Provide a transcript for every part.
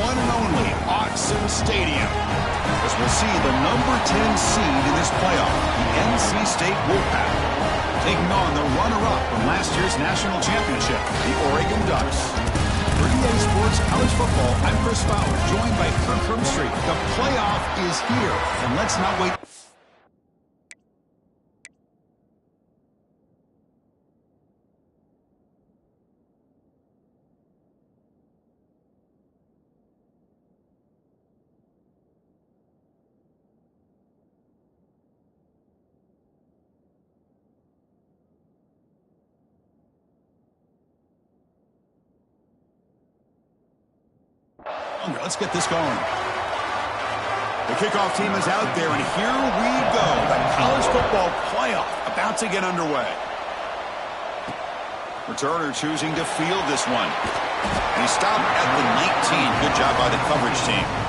one and only Autzen Stadium, as we'll see the number 10 seed in this playoff, the NC State Wolfpack, taking on the runner-up from last year's national championship, the Oregon Ducks. For EA Sports College Football, I'm Chris Fowler, joined by Kirk Herbstreit. The playoff is here, and let's not wait. Let's get this going. The kickoff team is out there, and here we go. The college football playoff about to get underway. Returner choosing to field this one. He stopped at the 19. Good job by the coverage team.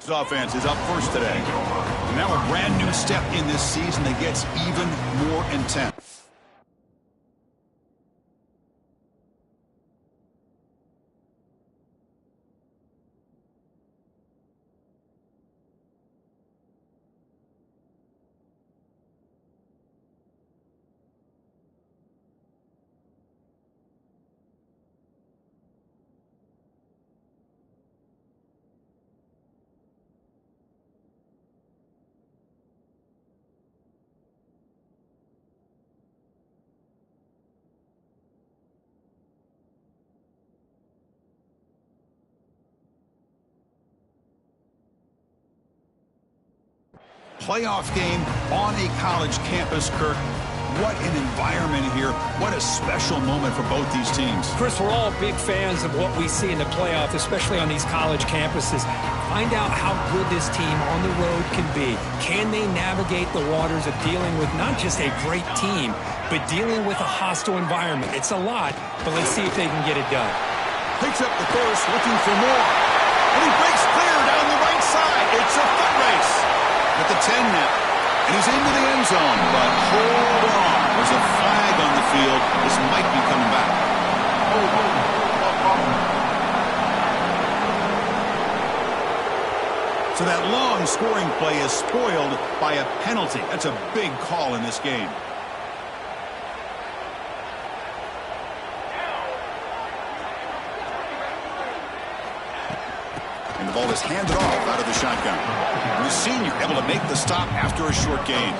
His offense is up first today. And now a brand new step in this season that gets even more intense. Playoff game on a college campus, Kirk. What an environment here. What a special moment for both these teams. Chris, we're all big fans of what we see in the playoff, especially on these college campuses. Find out how good this team on the road can be. Can they navigate the waters of dealing with not just a great team, but dealing with a hostile environment? It's a lot, but let's see if they can get it done. Picks up the first, looking for more. And he breaks clear down the right side. It's a foot race. At the 10 now. And he's into the end zone. But hold on. There's a flag on the field. This might be coming back. So that long scoring play is spoiled by a penalty. That's a big call in this game. And the ball is handed off out of the shotgun. And the senior able to make the stop after a short gain.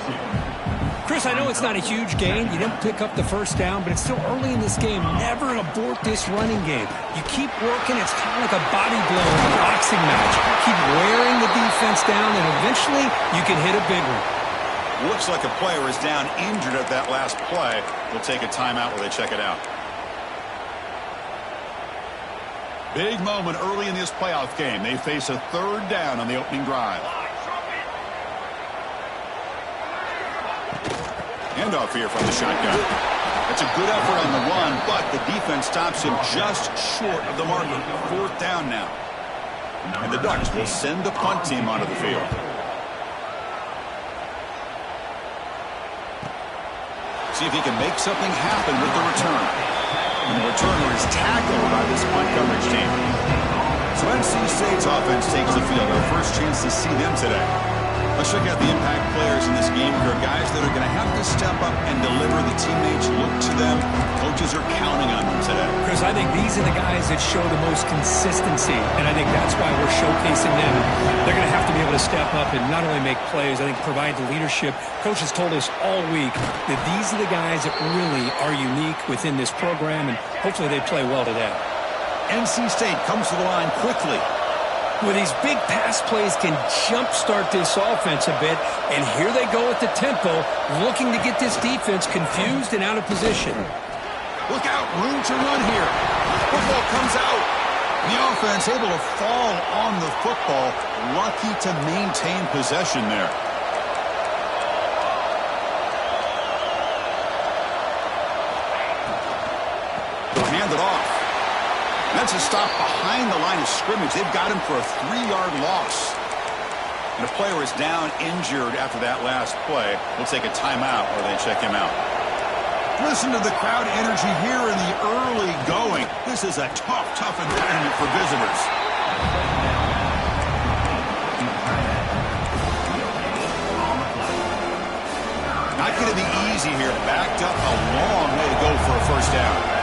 Chris, I know it's not a huge gain. You didn't pick up the first down, but it's still early in this game. Never abort this running game. You keep working. It's kind of like a body blow in a boxing match. Keep wearing the defense down, and eventually you can hit a big one. Looks like a player is down injured at that last play. We'll take a timeout while they check it out. Big moment early in this playoff game. They face a third down on the opening drive. Handoff here from the shotgun. That's a good effort on the run, but the defense stops him just short of the marker. Fourth down now. And the Ducks will send the punt team onto the field. See if he can make something happen with the return. And the returner is tackled by this punt coverage team. So NC State's offense takes the field. Our first chance to see them today. Let's check out the impact players in this game. There are guys that are going to have to step up and deliver. The teammates look to them. Coaches are counting on them today. Chris, I think these are the guys that show the most consistency, and I think that's why we're showcasing them. They're going to have to be able to step up and not only make plays, I think provide the leadership. Coaches told us all week that these are the guys that really are unique within this program, and hopefully they play well today. NC State comes to the line quickly. With these big pass plays can jumpstart this offense a bit, and here they go at the tempo, looking to get this defense confused and out of position. Look out, room to run here. Football comes out. The offense able to fall on the football, lucky to maintain possession there. They'll hand it off. That's a stop behind the line of scrimmage. They've got him for a 3-yard loss. And a player is down injured after that last play. We'll take a timeout while they check him out. Listen to the crowd energy here in the early going. This is a tough environment for visitors. Not going to be easy here. Backed up a long way to go for a first down.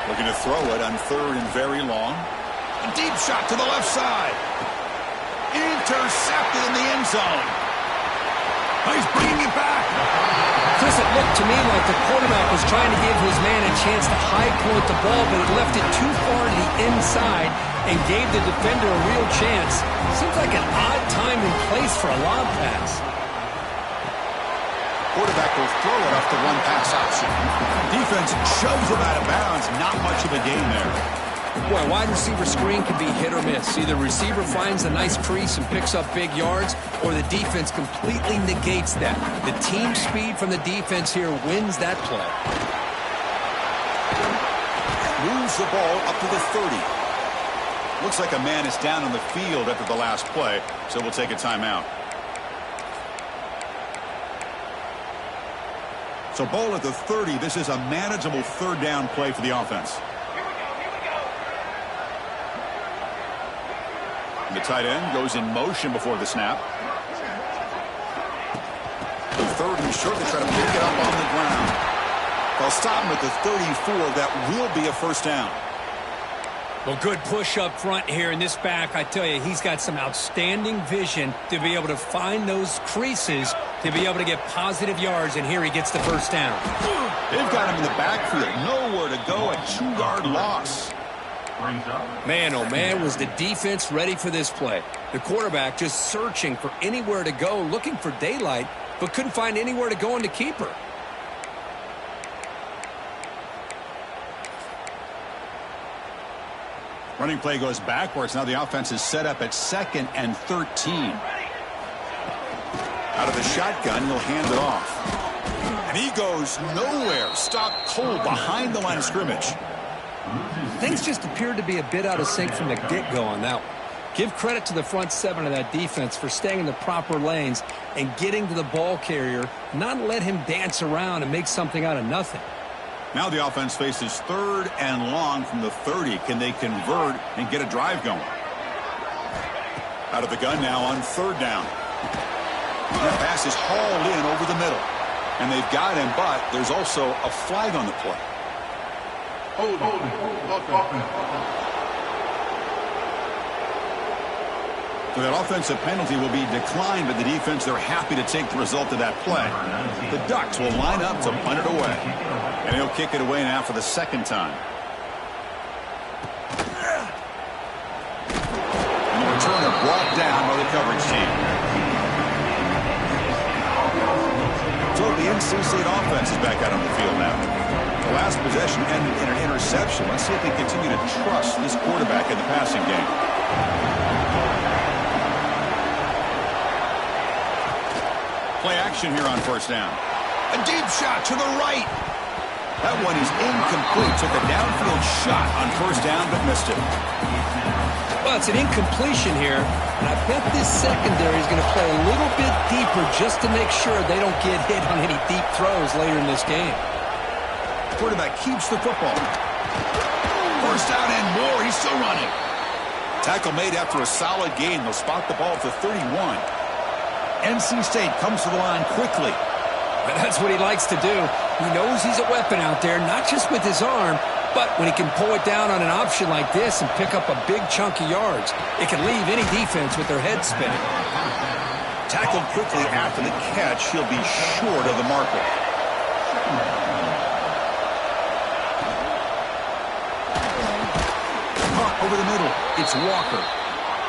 Looking to throw it on third and very long. A deep shot to the left side. Intercepted in the end zone. Oh, he's bringing it back. Chris, it looked to me like the quarterback was trying to give his man a chance to high point the ball, but it left it too far to the inside and gave the defender a real chance. Seems like an odd time and place for a lob pass. Quarterback will throw it off the run-pass option. Defense shoves him out of bounds. Not much of a gain there. Boy, a wide receiver screen can be hit or miss. Either receiver finds a nice crease and picks up big yards, or the defense completely negates that. The team speed from the defense here wins that play. Moves the ball up to the 30. Looks like a man is down on the field after the last play, so we'll take a timeout. So ball at the 30. This is a manageable third down play for the offense. And the tight end goes in motion before the snap. The third and short, they try to pick it up on the ground. They'll stop him at the 34. That will be a first down. Well, good push up front here in this back. I tell you, he's got some outstanding vision to be able to find those creases to be able to get positive yards, and here he gets the first down. They've got him in the backfield. Nowhere to go. A 2-yard loss. Man, oh man, was the defense ready for this play. The quarterback just searching for anywhere to go, looking for daylight, but couldn't find anywhere to go on the keeper. Running play goes backwards. Now the offense is set up at 2nd and 13. Out of the shotgun, he'll hand it off. And he goes nowhere. Stopped cold behind the line of scrimmage. Things just appeared to be a bit out of sync from the get-go on that one. Give credit to the front seven of that defense for staying in the proper lanes and getting to the ball carrier, not let him dance around and make something out of nothing. Now the offense faces 3rd and long from the 30. Can they convert and get a drive going? Out of the gun now on 3rd down. That pass is hauled in over the middle. And they've got him, but there's also a flag on the play. So that offensive penalty will be declined, but the defense, they're happy to take the result of that play. The Ducks will line up to punt it away. And he'll kick it away now for the 2nd time. And the returner brought down by the coverage team. So the NC State offense is back out on the field now. The last possession ended in an interception. Let's see if they continue to trust this quarterback in the passing game. Play action here on 1st down. A deep shot to the right. That one is incomplete. Took a downfield shot on 1st down, but missed it. Well, it's an incompletion here, and I bet this secondary is going to play a little bit deeper just to make sure they don't get hit on any deep throws later in this game. Quarterback keeps the football. 1st down and more. He's still running. Tackle made after a solid gain. They'll spot the ball at the 31. NC State comes to the line quickly. That's what he likes to do. He knows he's a weapon out there, not just with his arm, but when he can pull it down on an option like this and pick up a big chunk of yards, it can leave any defense with their head spinning. Tackled quickly after the catch. He'll be short of the marker. Over the middle, it's Walker.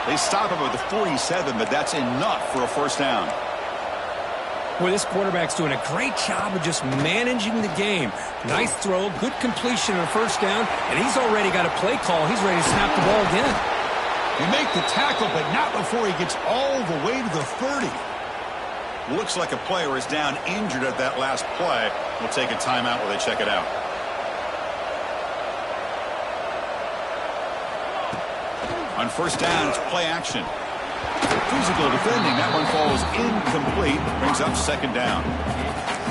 They stop him at the 47, but that's enough for a 1st down. Boy, this quarterback's doing a great job of just managing the game. Nice throw, good completion on a 1st down, and he's already got a play call. He's ready to snap the ball again. You make the tackle, but not before he gets all the way to the 30. Looks like a player is down injured at that last play. We'll take a timeout while they check it out. On 1st down, it's play action. Physical defending. That one falls incomplete. Brings up 2nd down.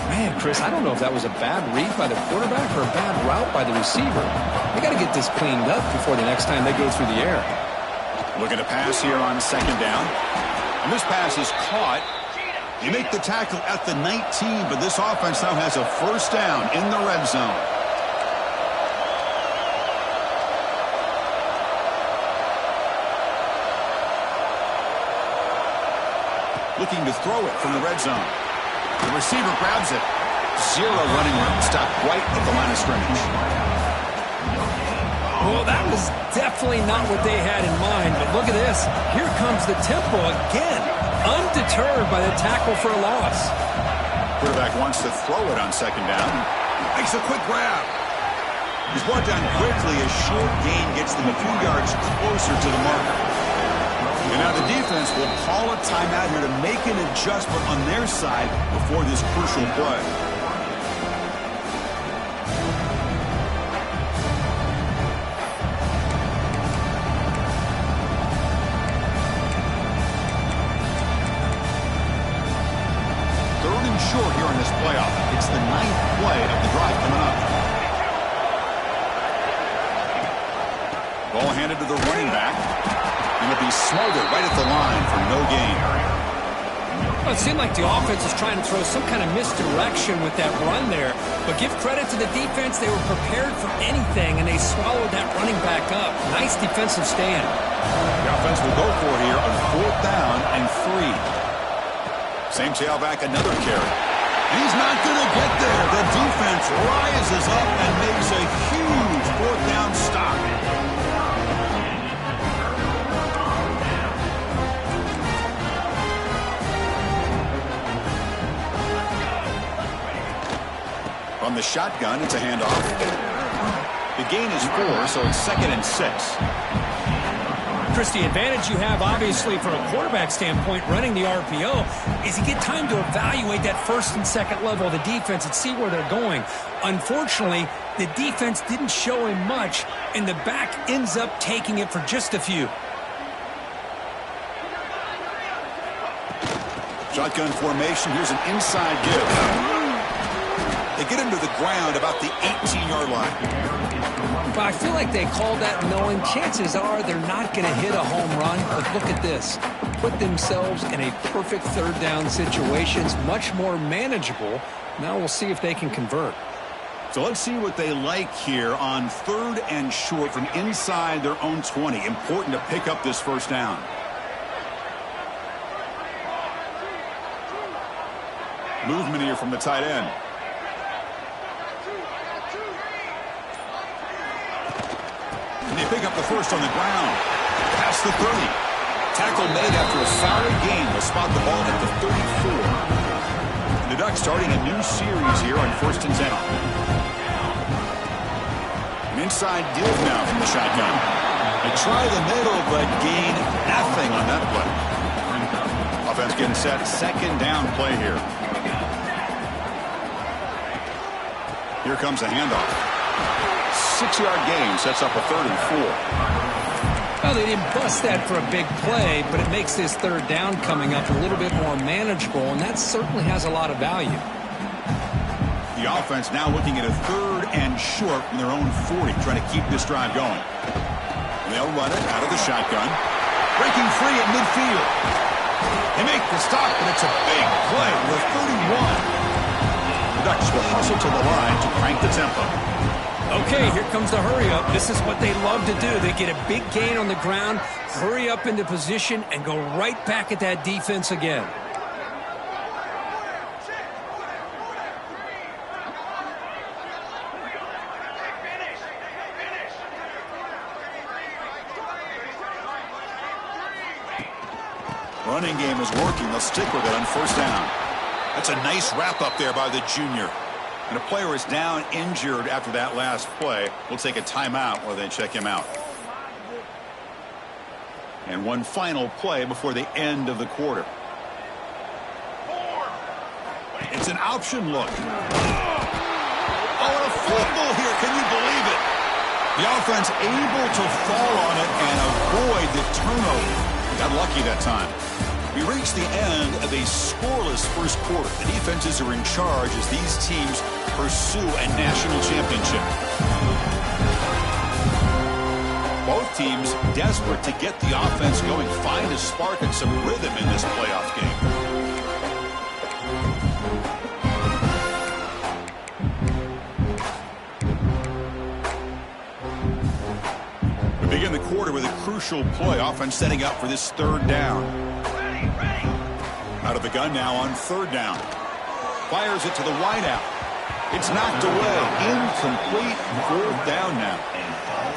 Man, Chris, I don't know if that was a bad read by the quarterback or a bad route by the receiver. They got to get this cleaned up before the next time they go through the air. Looking to pass here on 2nd down. And this pass is caught. You make the tackle at the 19, but this offense now has a 1st down in the red zone. Looking to throw it from the red zone. The receiver grabs it. 0 running room. Stopped right at the line of scrimmage. Well, that was definitely not what they had in mind, but look at this. Here comes the tempo again. Undeterred by the tackle for a loss. Quarterback wants to throw it on 2nd down. Makes a quick grab. He's brought down quickly. A short gain gets them a few yards closer to the marker. And now the defense will call a timeout here to make an adjustment on their side before this crucial play. playoff. It's the 9th play of the drive coming up. Ball handed to the running back. And it'll be smothered right at the line for no gain. Well, it seemed like the offense was trying to throw some kind of misdirection with that run there. But give credit to the defense. They were prepared for anything, and they swallowed that running back up. Nice defensive stand. The offense will go for it here on 4th down and 3. Same tailback, another carry. And he's not going to get there. The defense rises up and makes a huge 4th down stop. From the shotgun, it's a handoff. The gain is 4, so it's 2nd and 6. Chris, the advantage you have, obviously, from a quarterback standpoint, running the RPO, is you get time to evaluate that 1st and 2nd level of the defense and see where they're going. Unfortunately, the defense didn't show him much, and the back ends up taking it for just a few. Shotgun formation. Here's an inside give. They get him to the ground about the 18-yard line. But I feel like they called that knowing chances are they're not going to hit a home run. But look at this. Put themselves in a perfect 3rd down situations, much more manageable. Now we'll see if they can convert. So let's see what they like here on 3rd and short from inside their own 20. Important to pick up this 1st down. Movement here from the tight end. They pick up the 1st on the ground. Past the 30. Tackle made after a solid gain. They'll spot the ball at the 34. The Ducks starting a new series here on 1st and 10. An inside deal now from the shotgun. They try the middle, but gain nothing on that play. Offense getting set. 2nd down play here. Here comes a handoff. 6-yard gain sets up a 3rd and 4. Well, they didn't bust that for a big play, but it makes this 3rd down coming up a little bit more manageable, and that certainly has a lot of value. The offense now looking at a 3rd and short from their own 40, trying to keep this drive going. And they'll run it out of the shotgun. Breaking free at midfield. They make the stop, and it's a big play with 31. The Ducks will hustle to the line to crank the tempo. Okay, here comes the hurry up. This is what they love to do. They get a big gain on the ground, hurry up into position, and go right back at that defense again. Running game is working. They'll stick with it on 1st down. That's a nice wrap up there by the junior. And a player is down injured after that last play. We'll take a timeout while they check him out. And one final play before the end of the quarter. It's an option look. Oh, and a fumble here. Can you believe it? The offense able to fall on it and avoid the turnover. Got lucky that time. We reach the end of a scoreless 1st quarter. The defenses are in charge as these teams pursue a national championship. Both teams desperate to get the offense going, find a spark and some rhythm in this playoff game. We begin the quarter with a crucial play. Offense setting up for this 3rd down. Out of the gun now on 3rd down. Fires it to the wideout. It's knocked away. Incomplete. 4th down now.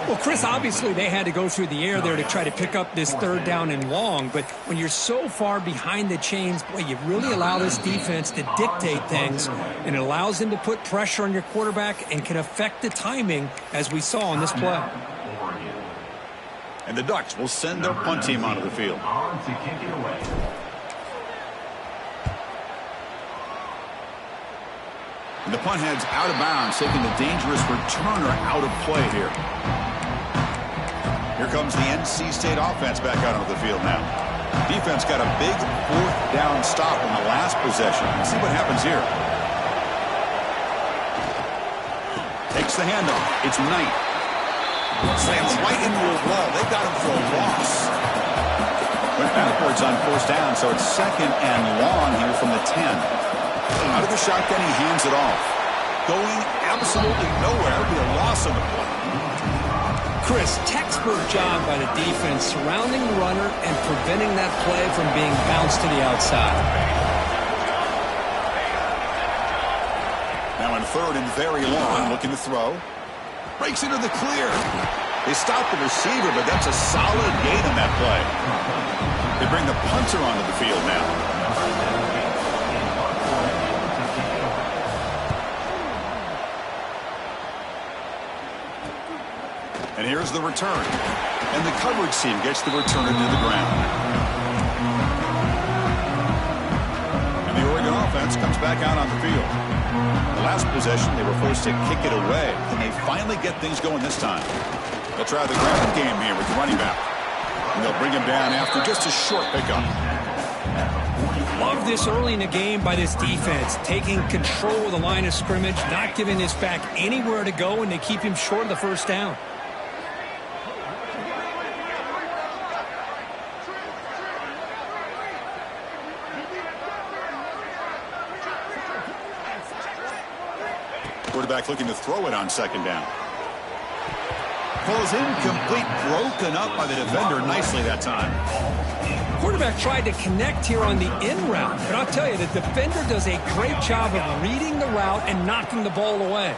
Well, Chris, obviously they had to go through the air there to try to pick up this 3rd down and long. But when you're so far behind the chains, boy, you really allow this defense to dictate things. And it allows them to put pressure on your quarterback and can affect the timing, as we saw on this play. And the Ducks will send their punt team onto the field. And the punt heads out of bounds, taking the dangerous returner out of play here. Here comes the NC State offense back out onto the field now. Defense got a big 4th down stop in the last possession. Let's see what happens here. Takes the handoff. It's Knight. Slams right into a wall. They got him for a loss. Went backwards on first down, so it's second and long here from the 10. Out of the shotgun, he hands it off. Going absolutely nowhere. It'll be a loss on the play. Chris, textbook job by the defense surrounding the runner and preventing that play from being bounced to the outside. Now in third and very long, looking to throw. Breaks into the clear. They stop the receiver, but that's a solid gain on that play. They bring the punter onto the field now. And here's the return. And the coverage team gets the return into the ground. And the Oregon offense comes back out on the field. The last possession, they were forced to kick it away. And they finally get things going this time. They'll try the ground game here with the running back. And they'll bring him down after just a short pickup. Love this early in the game by this defense. Taking control of the line of scrimmage, not giving this back anywhere to go, and they keep him short of the first down. Quarterback looking to throw it on second down. Falls incomplete, broken up by the defender nicely that time. Quarterback tried to connect here on the in route, but I'll tell you, the defender does a great job of reading the route and knocking the ball away.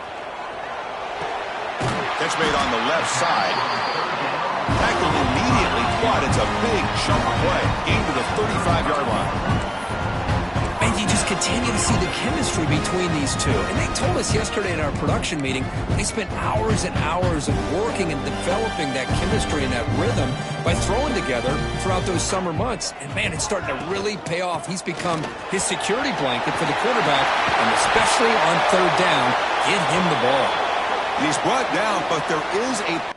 Catch made on the left side. Tackled immediately, but it's a big chunk play. Gain to the 35-yard line. And you just continue to see the chemistry between these two. And they told us yesterday in our production meeting, they spent hours and hours of working and developing that chemistry and that rhythm by throwing together throughout those summer months. And, man, it's starting to really pay off. He's become his security blanket for the quarterback, and especially on third down, give him the ball. He's brought down, but there is a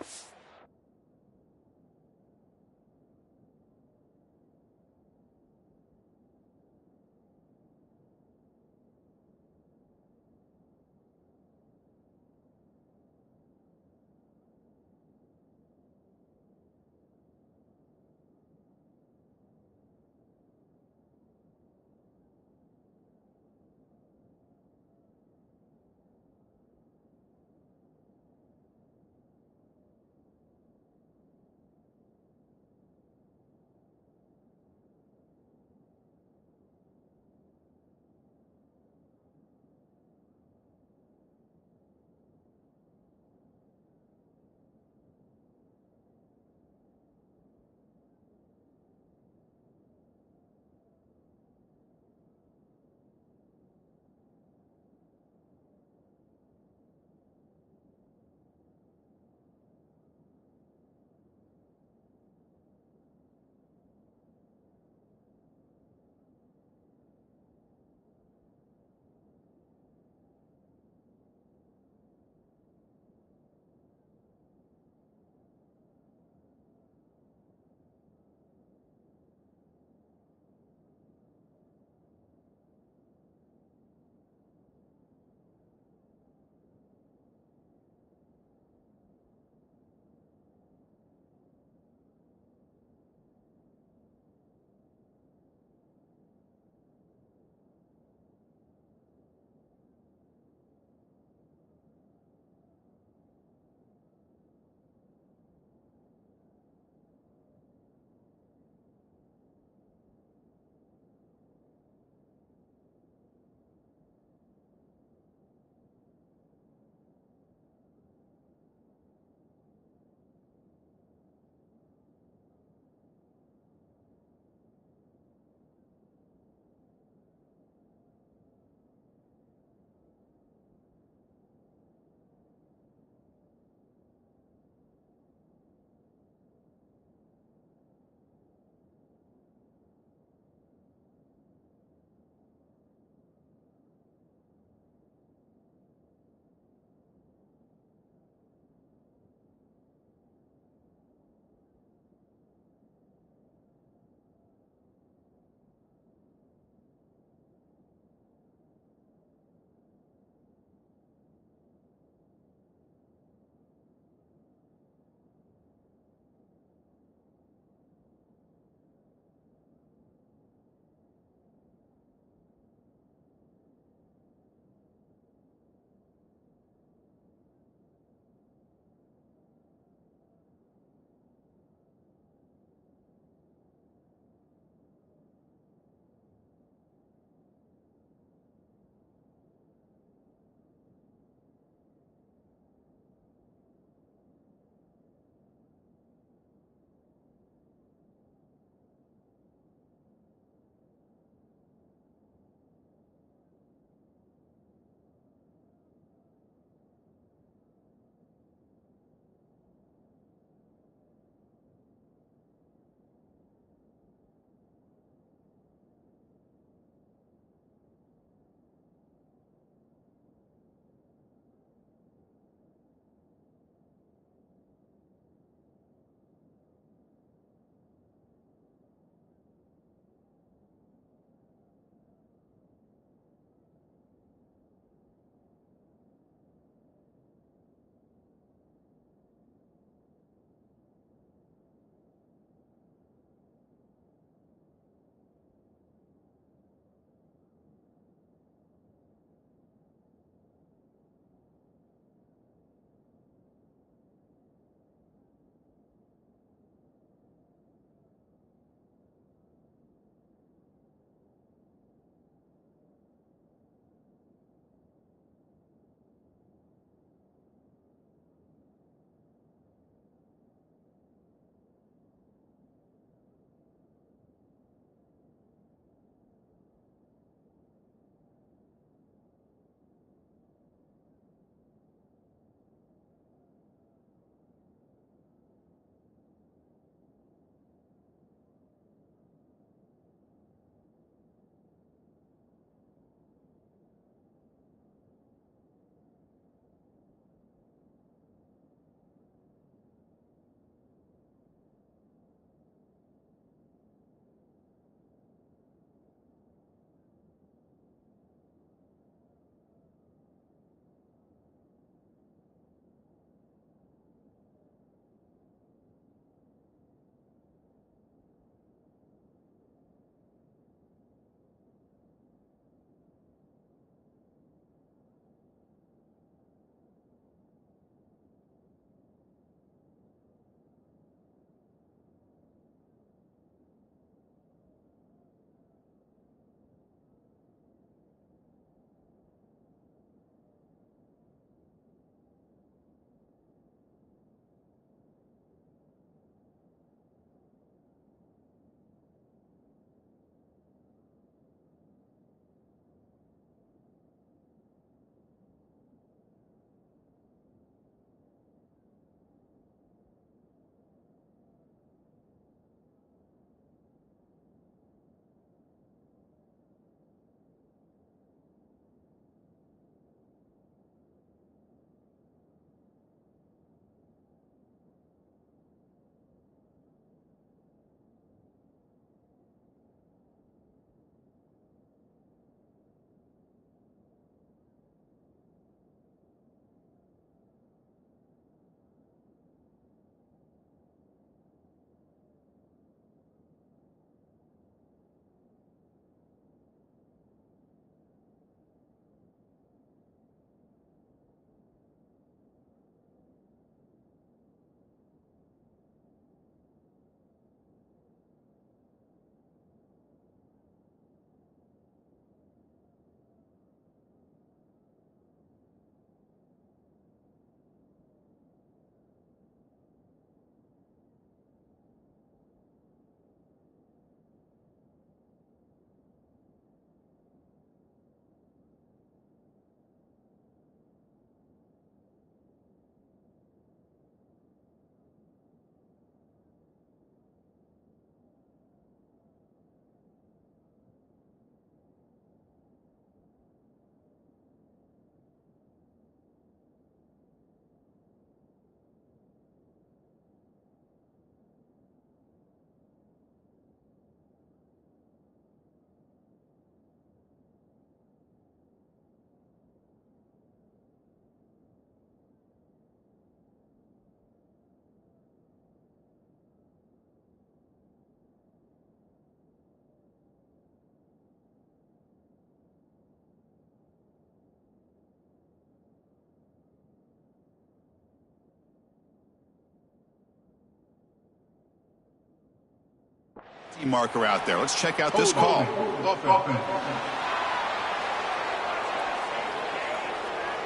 Marker out there. Let's check out this call.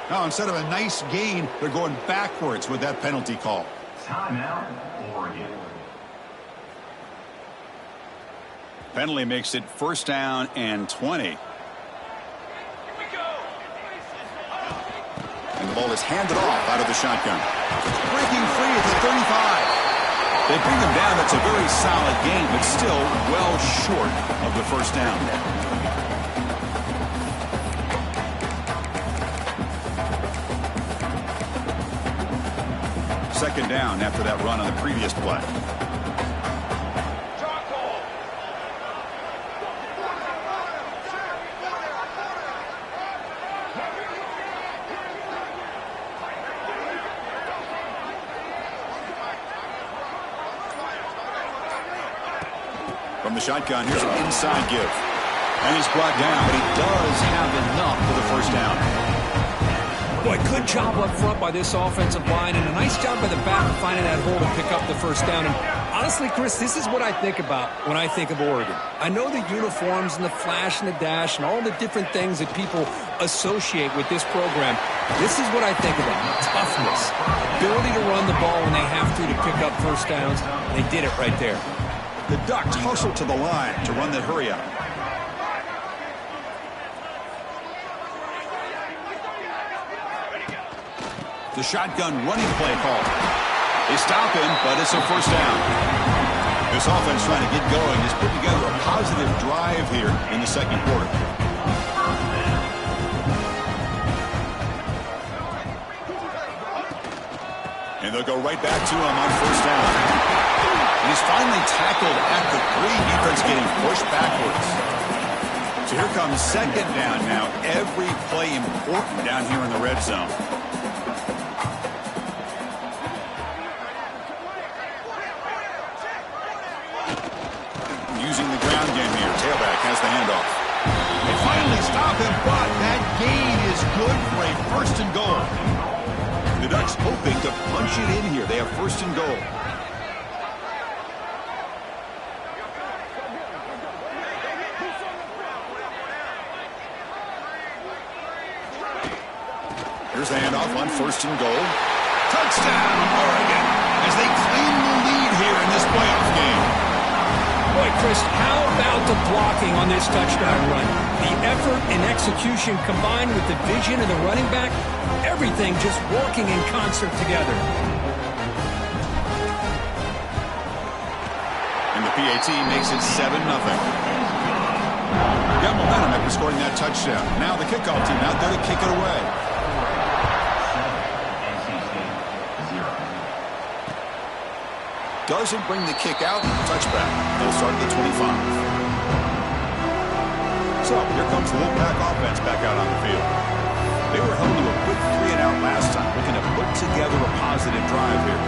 Now, instead of a nice gain, they're going backwards with that penalty call. Timeout, Oregon. Penalty makes it 1st down and 20. And the ball is handed off out of the shotgun. Breaking free at the 35. They bring him down. That's a very solid game, but still well short of the 1st down. Second down after that run on the previous play. From the shotgun, here's an inside give. And he's brought down, but he does have enough for the 1st down. Boy, good job up front by this offensive line, and a nice job by the back of finding that hole to pick up the 1st down. And honestly, Chris, this is what I think about when I think of Oregon. I know the uniforms and the flash and the dash and all the different things that people associate with this program. This is what I think about. Toughness. Ability to run the ball when they have to pick up 1st downs. They did it right there. The Ducks hustle to the line to run the hurry up. The shotgun running play call. They stop him, but it's a 1st down. This offense trying to get going has put together a positive drive here in the 2nd quarter. And they'll go right back to him on 1st down. He's finally tackled at the 3. Defense getting pushed backwards. So here comes 2nd down now. Every play important down here in the red zone. Using the ground game here. Tailback has the handoff. They finally stop him, but that gain is good for a 1st and goal. The Ducks hoping to punch it in here. They have 1st and goal. Here's the handoff on 1st and goal. Touchdown, Oregon, as they claim the lead here in this playoff game. Boy, Chris, how about the blocking on this touchdown run? The effort and execution combined with the vision of the running back, everything just working in concert together. And the PAT makes it 7-0. Got momentum after scoring that touchdown. Now the kickoff team out there to kick it away. Doesn't bring the kick out. Touchback. They'll start at the 25. So here comes the Wolfpack offense back out on the field. They were held to a quick 3-and-out last time, looking to put together a positive drive here.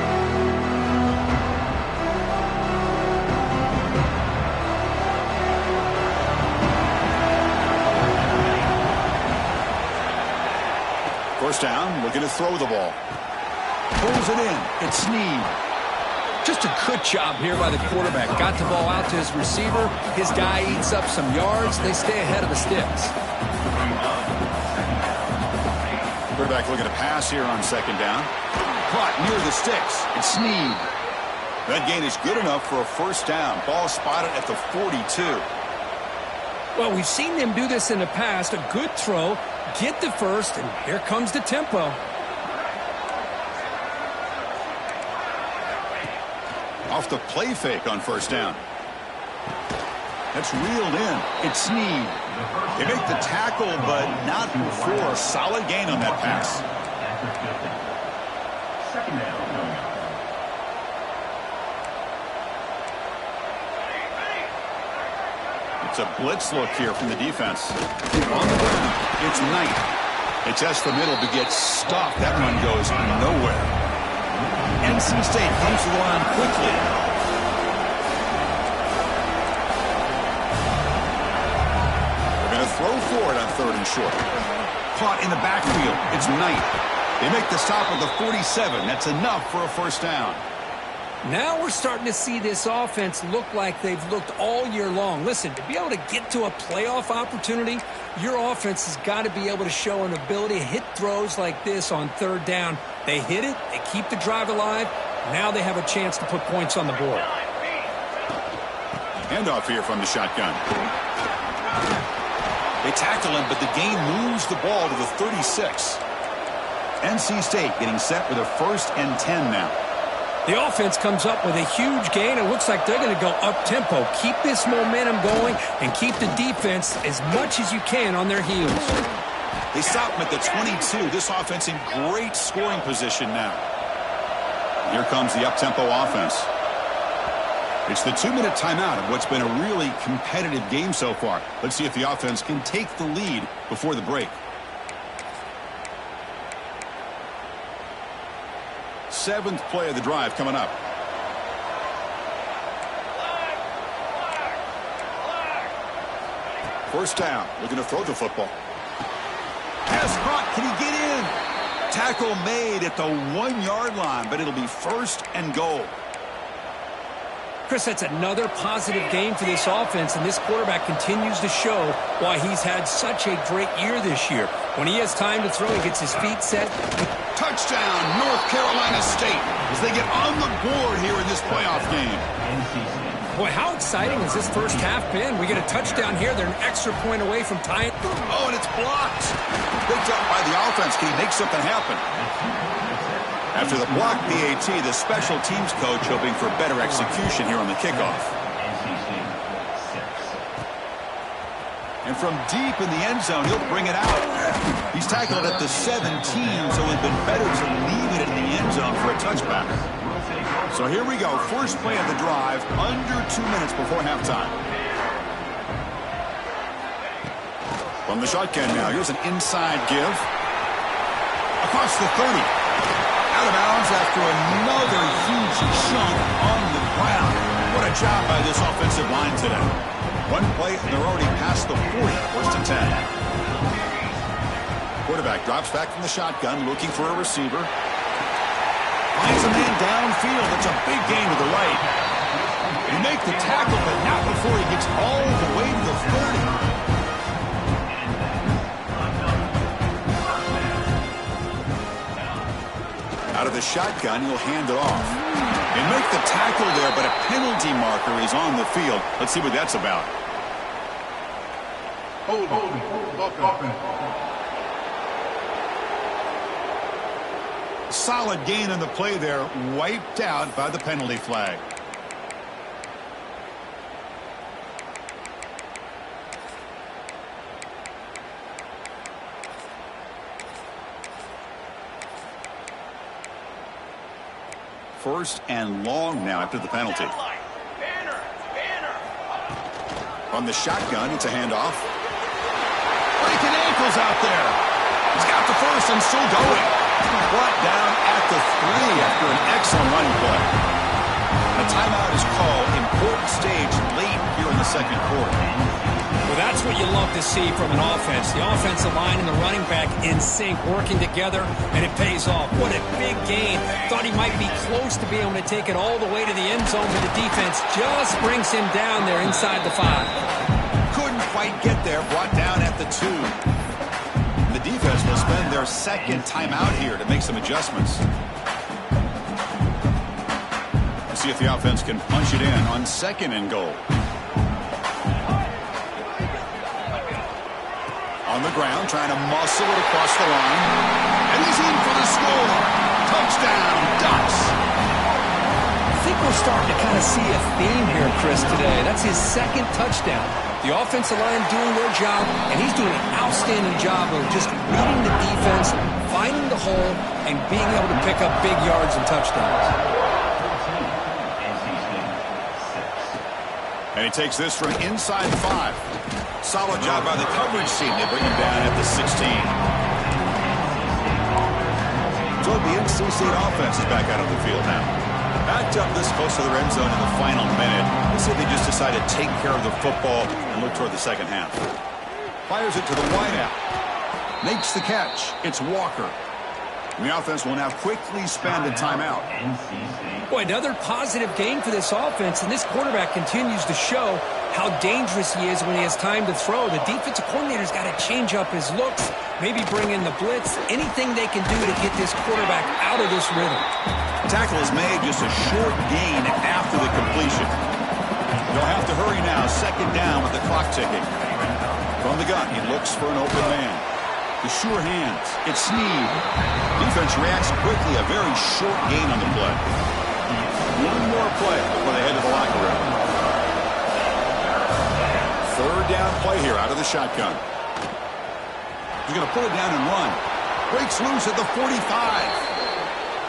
First down, looking to throw the ball. Pulls it in. It's Snead. Just a good job here by the quarterback. Got the ball out to his receiver. His guy eats up some yards. They stay ahead of the sticks. Quarterback looking to pass here on 2nd down. Caught near the sticks. It's Snead. That gain is good enough for a 1st down. Ball spotted at the 42. Well, we've seen them do this in the past. A good throw. Get the 1st, and here comes the tempo. Off the play fake on 1st down. That's reeled in. It's Snead. They make the tackle, but not for a solid gain on that pass. It's a blitz look here from the defense. On the ground, it's Knight. They test the middle to get stopped. That run goes nowhere. NC State comes to the line quickly. They're going to throw for it on 3rd and short. Caught in the backfield. It's Knight. They make the stop at the 47. That's enough for a 1st down. Now we're starting to see this offense look like they've looked all year long. Listen, to be able to get to a playoff opportunity, your offense has got to be able to show an ability to hit throws like this on third down. They hit it, they keep the drive alive. Now they have a chance to put points on the board. Handoff here from the shotgun. They tackle him, but the gain moves the ball to the 36. NC State getting set with a 1st and 10 now. The offense comes up with a huge gain. It looks like they're going to go up-tempo. Keep this momentum going and keep the defense as much as you can on their heels. They stop him at the 22. This offense in great scoring position now. Here comes the up-tempo offense. It's the 2-minute timeout of what's been a really competitive game so far. Let's see if the offense can take the lead before the break. 7th play of the drive coming up. First down. Looking to throw the football. Pass caught. Can he get in? Tackle made at the 1-yard line, but it'll be 1st and goal. Chris, that's another positive game for this offense, and this quarterback continues to show why he's had such a great year this year. When he has time to throw, he gets his feet set. Touchdown, North Carolina State, as they get on the board here in this playoff game. Boy, how exciting has this first half been? We get a touchdown here. They're an extra point away from tying. Oh, and it's blocked. Picked up by the offense. Can he make something happen? After the block PAT, the special teams coach hoping for better execution here on the kickoff. And from deep in the end zone, he'll bring it out. He's tackled at the 17, so it'd been better to leave it in the end zone for a touchback. So here we go. First play of the drive, under 2 minutes before halftime. From the shotgun now, here's an inside give. Across the 30. Out of bounds after another huge chunk on the ground. What a job by this offensive line today. One play, and they're already past the 40, 1st and 10. Quarterback drops back from the shotgun, looking for a receiver. Finds a man downfield. It's a big gain to the right. They make the tackle, but not before he gets all the way to the 30. Out of the shotgun, he'll hand it off. They make the tackle there, but a penalty marker is on the field. Let's see what that's about. Solid gain on the play there, wiped out by the penalty flag. First and long now after the penalty. On the shotgun, it's a handoff. Breaking ankles out there. He's got the first and still going. Brought down at the 3 after an excellent running play. A timeout is called. Important stage late here in the second quarter. Well, that's what you love to see from an offense. The offensive line and the running back in sync, working together, and it pays off. What a big gain. Thought he might be close to being able to take it all the way to the end zone, but the defense just brings him down there inside the 5. Couldn't quite get there. Brought down at the 2. The defense will spend their second timeout here to make some adjustments. Let's see if the offense can punch it in on 2nd and goal. On the ground, trying to muscle it across the line. And he's in for the score. Touchdown, Ducks. I think we're starting to kind of see a theme here, Chris, today. That's his 2nd touchdown. The offensive line doing their job, and he's doing an outstanding job of just reading the defense, finding the hole, and being able to pick up big yards and touchdowns. And he takes this from inside 5. Solid job by the coverage team. They bring him down at the 16. So the NC State offense is back out on the field now. Backed up this close to the end zone in the final minute. Let's see if they just decide to take care of the football and look toward the second half. Fires it to the wideout. Makes the catch. It's Walker. And the offense will now quickly spend a timeout. Boy, another positive game for this offense, and this quarterback continues to show how dangerous he is when he has time to throw. The defensive coordinator's got to change up his looks, maybe bring in the blitz, anything they can do to get this quarterback out of this rhythm. Tackle is made, just a short gain after the completion. They'll have to hurry now, second down with the clock ticking. From the gun, he looks for an open man. The sure hands. It's Snead. Defense reacts quickly, a very short gain on the play. One more play before they head to the locker room. Third down play here out of the shotgun. He's going to pull it down and run. Breaks loose at the 45.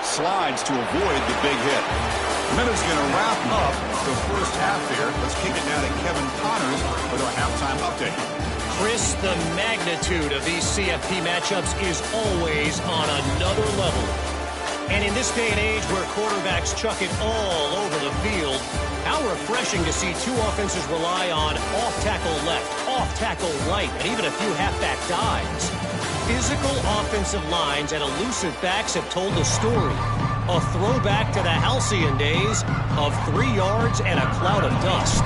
Slides to avoid the big hit. Minutes going to wrap up the first half here. Let's kick it now to Kevin Connors with our halftime update. Chris, the magnitude of these CFP matchups is always on another level. And in this day and age where quarterbacks chuck it all over the field, how refreshing to see two offenses rely on off-tackle left, off-tackle right, and even a few halfback dives. Physical offensive lines and elusive backs have told the story. A throwback to the halcyon days of 3 yards and a cloud of dust.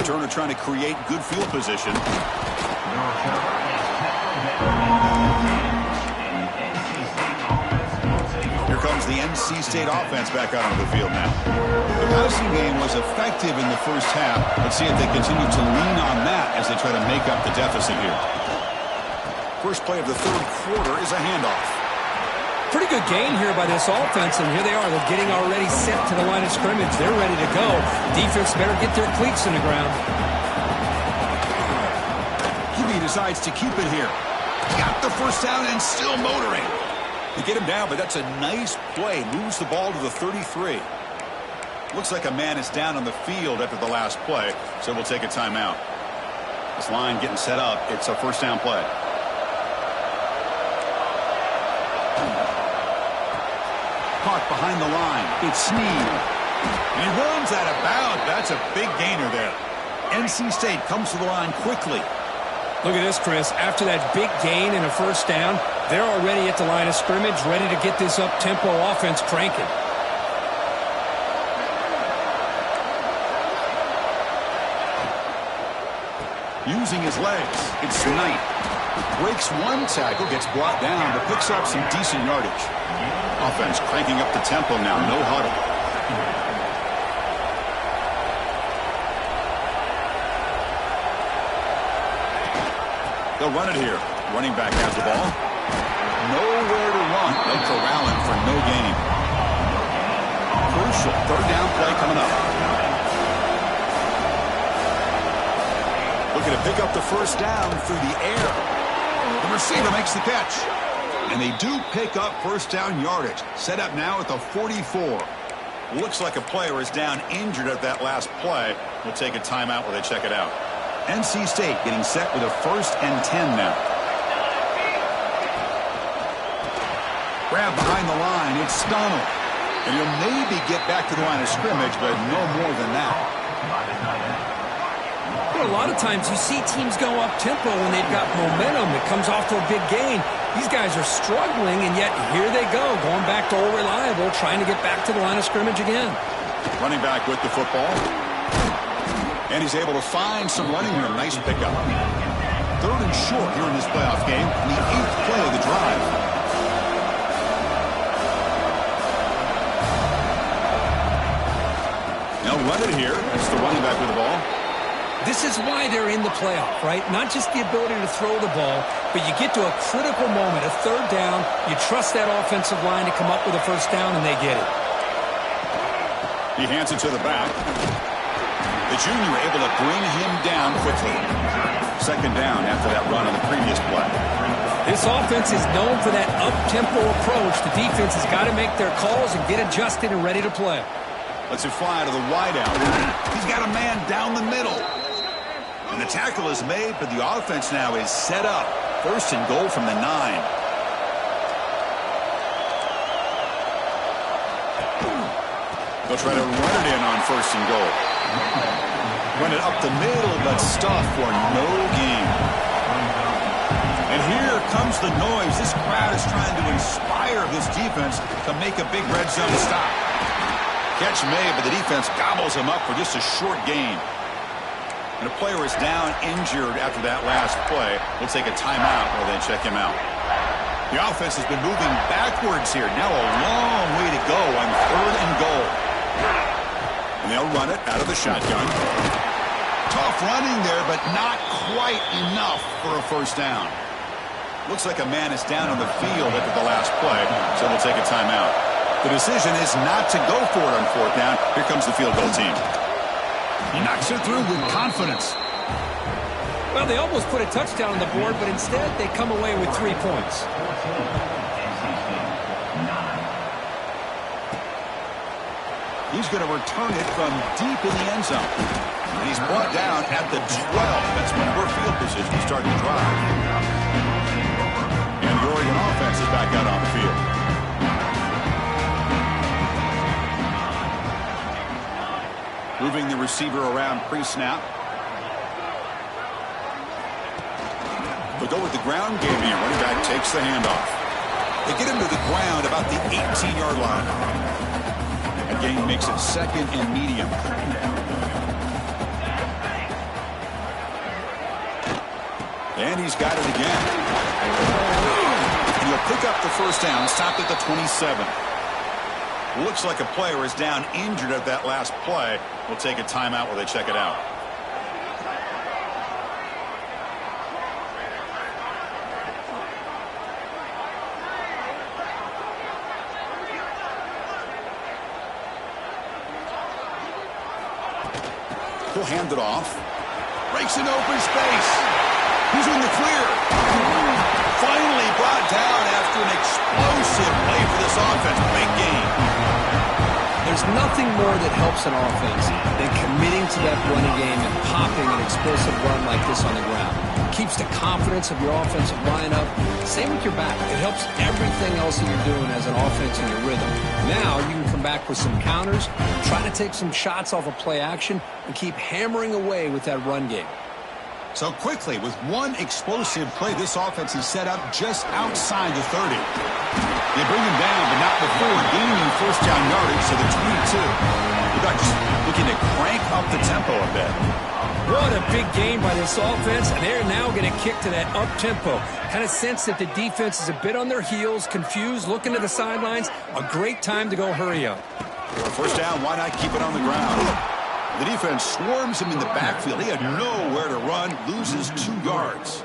Turner trying to create good field position. Here comes the NC State offense back out onto the field now. The passing game was effective in the first half. Let's see if they continue to lean on that as they try to make up the deficit here. First play of the third quarter is a handoff. Pretty good gain here by this offense, and here they are. They're getting already set to the line of scrimmage. They're ready to go. Defense better get their cleats in the ground. He decides to keep it here. Got the first down and still motoring. They get him down, but that's a nice play. Moves the ball to the 33. Looks like a man is down on the field after the last play, so we'll take a timeout. This line getting set up. It's a first down play. Caught behind the line. It's Snead. And he runs out of bounds. That's a big gainer there. NC State comes to the line quickly. Look at this, Chris. After that big gain and a first down, they're already at the line of scrimmage, ready to get this up-tempo offense cranking. Using his legs, it's Knight. Breaks one tackle, gets brought down, but picks up some decent yardage. Offense cranking up the tempo now, no huddle. They'll run it here. Running back has the ball. Nowhere to run. They corral him for no gain. Crucial third down play coming up. Looking to pick up the first down through the air. The receiver makes the catch. And they do pick up first down yardage. Set up now at the 44. Looks like a player is down injured at that last play. We'll take a timeout while they check it out. NC State getting set with a 1st and 10 now. Grab behind the line. It's Stonell. And he'll maybe get back to the line of scrimmage, but no more than that. Well, a lot of times you see teams go up-tempo when they've got momentum. It comes off to a big gain. These guys are struggling, and yet here they go, going back to old reliable, trying to get back to the line of scrimmage again. Running back with the football. And he's able to find some running room. Nice pickup. 3rd and short here in this playoff game. The 8th play of the drive. Now run it here. That's the running back with the ball. This is why they're in the playoff, right? Not just the ability to throw the ball, but you get to a critical moment, a 3rd down. You trust that offensive line to come up with a first down, and they get it. He hands it to the back. The junior able to bring him down quickly. 2nd down after that run on the previous play. This offense is known for that up-tempo approach. The defense has got to make their calls and get adjusted and ready to play. Lets it fly to the wideout. He's got a man down the middle. And the tackle is made, but the offense now is set up. 1st and goal from the 9. They'll try to run it in on 1st and goal. Run it up the middle, but stuffed for no gain. And here comes the noise. This crowd is trying to inspire this defense to make a big red zone stop. Catch made, but the defense gobbles him up for just a short gain. And a player is down injured after that last play. We'll take a timeout while they check him out. The offense has been moving backwards here. Now a long way to go on 3rd and goal. And they'll run it out of the shotgun. Tough running there, but not quite enough for a first down. Looks like a man is down on the field after the last play, so they'll take a timeout. The decision is not to go for it on 4th down. Here comes the field goal team. He knocks it through with confidence. Well, they almost put a touchdown on the board, but instead they come away with 3 points. He's going to return it from deep in the end zone. And he's brought down at the 12. That's when we're field position to start the drive. And the Oregon offense is back out on the field. Moving the receiver around pre-snap. They'll go with the ground game here. Running back takes the handoff. They get him to the ground about the 18-yard line. A gain makes it 2nd and medium. And he's got it again. And he'll pick up the first down, stopped at the 27. Looks like a player is down injured at that last play. We'll take a timeout while they check it out. He'll hand it off. Breaks an open space. He's in the clear. Finally brought down after an explosive play for this offense. Big game. There's nothing more that helps an offense than committing to that running game and popping an explosive run like this on the ground. Keeps the confidence of your offensive lineup. Same with your back. It helps everything else that you're doing as an offense in your rhythm. Now you can come back with some counters, try to take some shots off of play action, and keep hammering away with that run game. So quickly, with one explosive play, this offense is set up just outside the 30. They bring him down, but not before gaining first down yardage to the 22. They're just looking to crank up the tempo a bit. What a big game by this offense, and they're now going to kick to that up-tempo. Kind of sense that the defense is a bit on their heels, confused, looking to the sidelines. A great time to go hurry up. First down, why not keep it on the ground? The defense swarms him in the backfield. He had nowhere to run, loses 2 yards.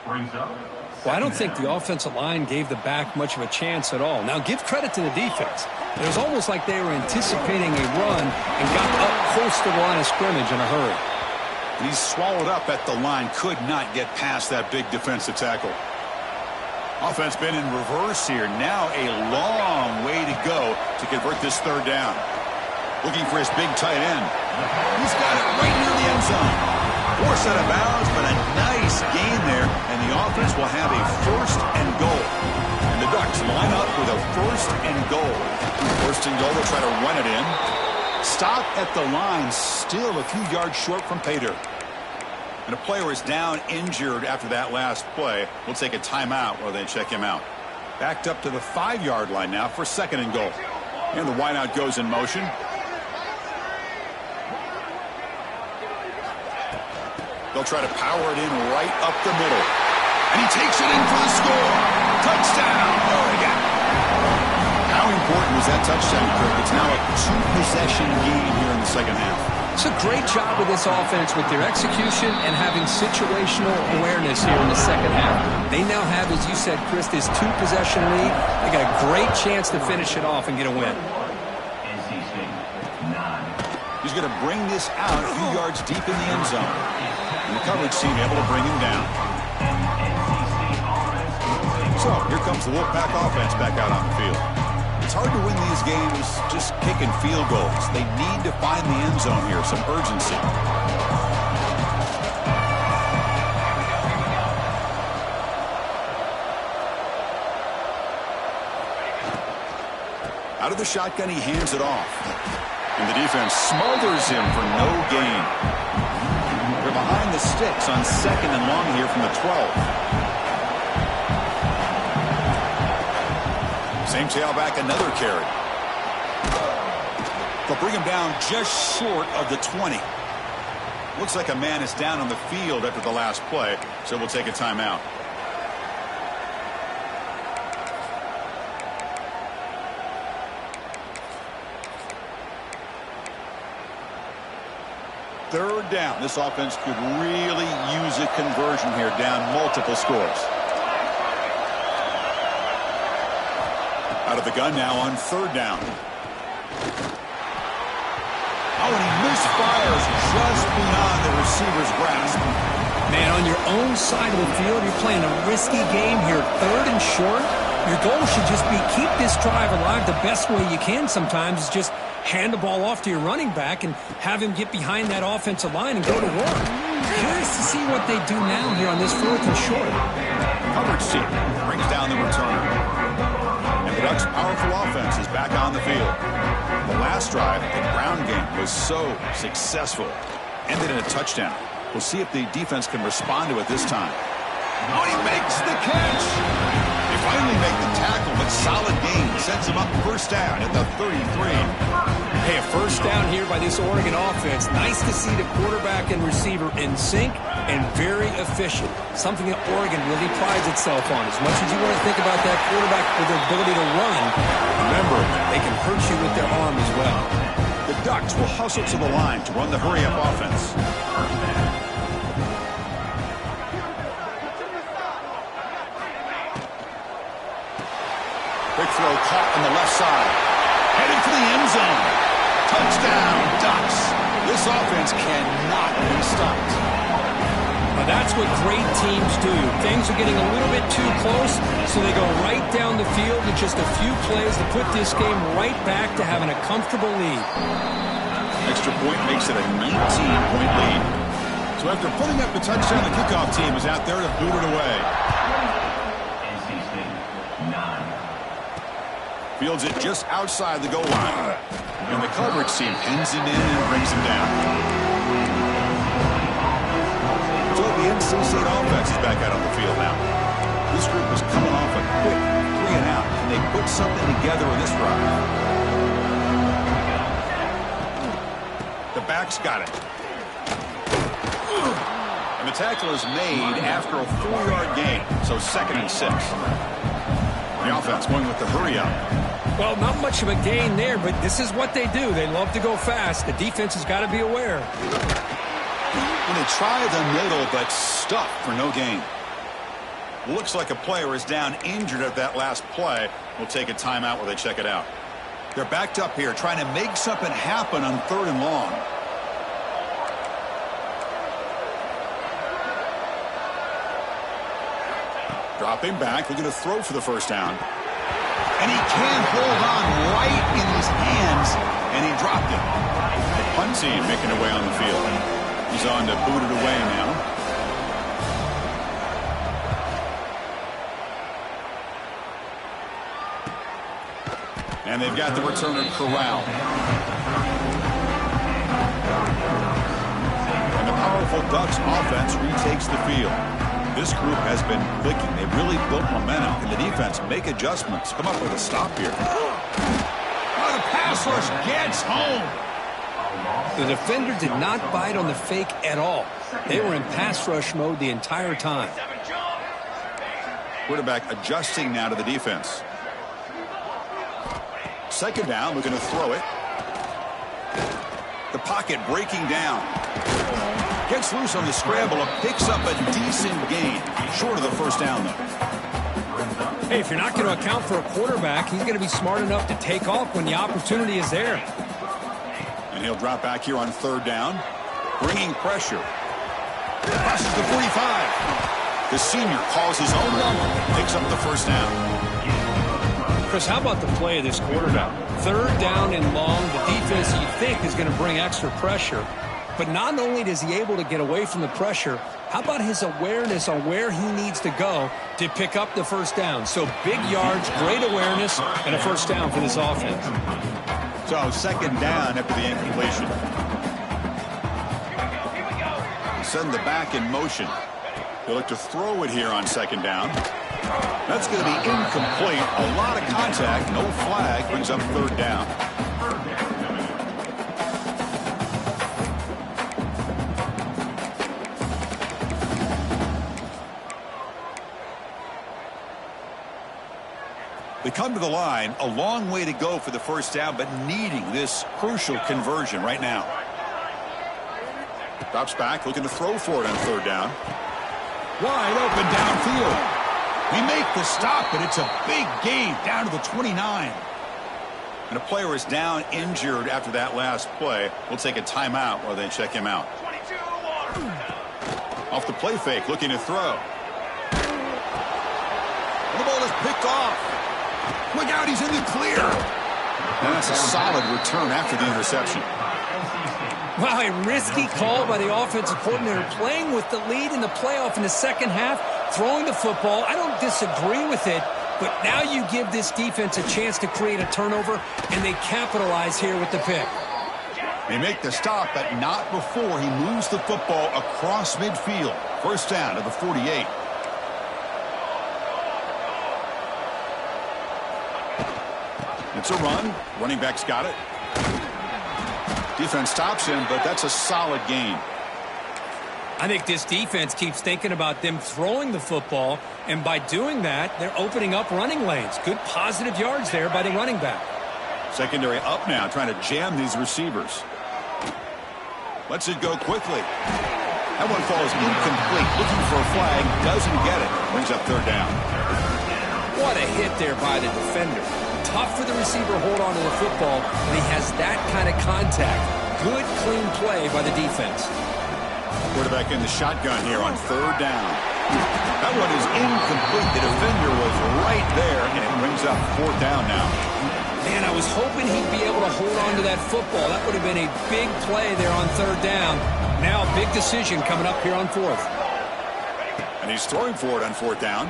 Well, I don't think the offensive line gave the back much of a chance at all. Now, give credit to the defense. It was almost like they were anticipating a run and got up close to the line of scrimmage in a hurry. And he's swallowed up at the line, could not get past that big defensive tackle. Offense been in reverse here. Now a long way to go to convert this 3rd down. Looking for his big tight end. He's got it right near the end zone. Forced out of bounds, but a nice gain there. And the offense will have a 1st and goal. And the Ducks line up with a 1st and goal. 1st and goal, they'll try to run it in. Stop at the line, still a few yards short from pay dirt. And a player is down injured after that last play. We'll take a timeout while they check him out. Backed up to the 5-yard line now for 2nd and goal. And the wideout goes in motion. They'll try to power it in right up the middle. And he takes it in for the score. Touchdown, Oregon. How important was that touchdown, Kirk? It's now a 2-possession game here in the 2nd half. It's a great job with this offense with their execution and having situational awareness here in the 2nd half. They now have, as you said, Chris, this 2-possession lead. They got a great chance to finish it off and get a win. He's going to bring this out a few yards deep in the end zone. And the coverage team able to bring him down. So here comes the Wolfpack offense back out on the field. It's hard to win these games just kicking field goals. They need to find the end zone here, some urgency. Out of the shotgun, he hands it off. And the defense smothers him for no gain. They're behind the sticks on 2nd and long here from the 12. Same tailback, another carry. They'll bring him down just short of the 20. Looks like a man is down on the field after the last play, so we'll take a timeout. Third down. This offense could really use a conversion here, down multiple scores. Out of the gun now on 3rd down. Oh, and he misfires just beyond the receiver's grasp. Man, on your own side of the field, you're playing a risky game here. 3rd and short. Your goal should just be keep this drive alive the best way you can sometimes is just hand the ball off to your running back and have him get behind that offensive line and go to work. Curious to see what they do now here on this 4th and short. Coverage team brings down the returner. And the Ducks' powerful offense is back on the field. The last drive, the ground game, was so successful. Ended in a touchdown. We'll see if the defense can respond to it this time. Oh, he makes the catch! They finally make the tackle, but solid gain sends him up 1st down at the 33. Hey, a 1st down here by this Oregon offense. Nice to see the quarterback and receiver in sync and very efficient. Something that Oregon really prides itself on. As much as you want to think about that quarterback with their ability to run, remember, they can hurt you with their arm as well. The Ducks will hustle to the line to run the hurry-up offense. Quick throw caught on the left side. Heading for the end zone. Touchdown, Ducks. This offense cannot be stopped. Now that's what great teams do. Things are getting a little bit too close, so they go right down the field with just a few plays to put this game right back to having a comfortable lead. Extra point makes it a 19-point lead. So after putting up the touchdown, the kickoff team is out there to boot it away. NC State 9. Fields it just outside the goal line. And the coverage team pins it in and brings him down. So the NC State offense is back out on the field now. This group is coming off a quick 3 and out. Can they put something together in this drive? The back's got it. And the tackle is made after a 4-yard gain. So 2nd and 6. The offense going with the hurry-up. Well, not much of a gain there, but this is what they do. They love to go fast. The defense has got to be aware. And they try the middle, but stuffed for no gain. Looks like a player is down injured at that last play. We'll take a timeout while they check it out. They're backed up here trying to make something happen on 3rd and long. Dropping back, looking to throw for the 1st down. And he can't hold on right in his hands, and he dropped it. The punt team making their way on the field. He's on to boot it away now. And they've got the returner corralled. And the powerful Ducks offense retakes the field. This group has been clicking. They've really built momentum. Can the defense make adjustments? Come up with a stop here. Oh, the pass rush gets home. The defender did not bite on the fake at all. They were in pass rush mode the entire time. Quarterback adjusting now to the defense. 2nd down, looking to throw it. The pocket breaking down. Gets loose on the scramble and picks up a decent gain. Short of the 1st down, though. Hey, if you're not going to account for a quarterback, he's going to be smart enough to take off when the opportunity is there. And he'll drop back here on 3rd down. Bringing pressure. Crosses the 45. The senior calls his own number. Picks up the 1st down. Chris, how about the play of this quarterback? 3rd down and long. The defense, you think, is going to bring extra pressure. But not only is he able to get away from the pressure, how about his awareness on where he needs to go to pick up the 1st down? So big yards, great awareness, and a 1st down for this offense. So second down after the incompletion. Send the back in motion. He'll look to throw it here on second down. That's going to be incomplete. A lot of contact. No flag. Brings up third down. They come to the line. A long way to go for the first down, but needing this crucial conversion right now. Drops back, looking to throw for it on third down. Wide open downfield. We make the stop, but it's a big gain down to the 29. And a player is down injured after that last play. We'll take a timeout while they check him out. Off the play fake, looking to throw. And the ball is picked off. Look out, he's in the clear. And that's a solid return after the interception. Wow, a risky call by the offensive coordinator, playing with the lead in the playoff in the second half, throwing the football. I don't disagree with it, but now you give this defense a chance to create a turnover, and they capitalize here with the pick. They make the stop, but not before he moves the football across midfield. First down to the 48. It's a run. Running back's got it. Defense stops him, but that's a solid gain. I think this defense keeps thinking about them throwing the football, and by doing that, they're opening up running lanes. Good positive yards there by the running back. Secondary up now, trying to jam these receivers. Lets it go quickly. That one falls incomplete. Looking for a flag. Doesn't get it. Brings up third down. What a hit there by the defender. Tough for the receiver to hold on to the football when he has that kind of contact. Good, clean play by the defense. Quarterback in the shotgun here on third down. That one is incomplete. The defender was right there, and it brings up fourth down now. Man, I was hoping he'd be able to hold on to that football. That would have been a big play there on third down. Now a big decision coming up here on fourth. And he's throwing for it on fourth down.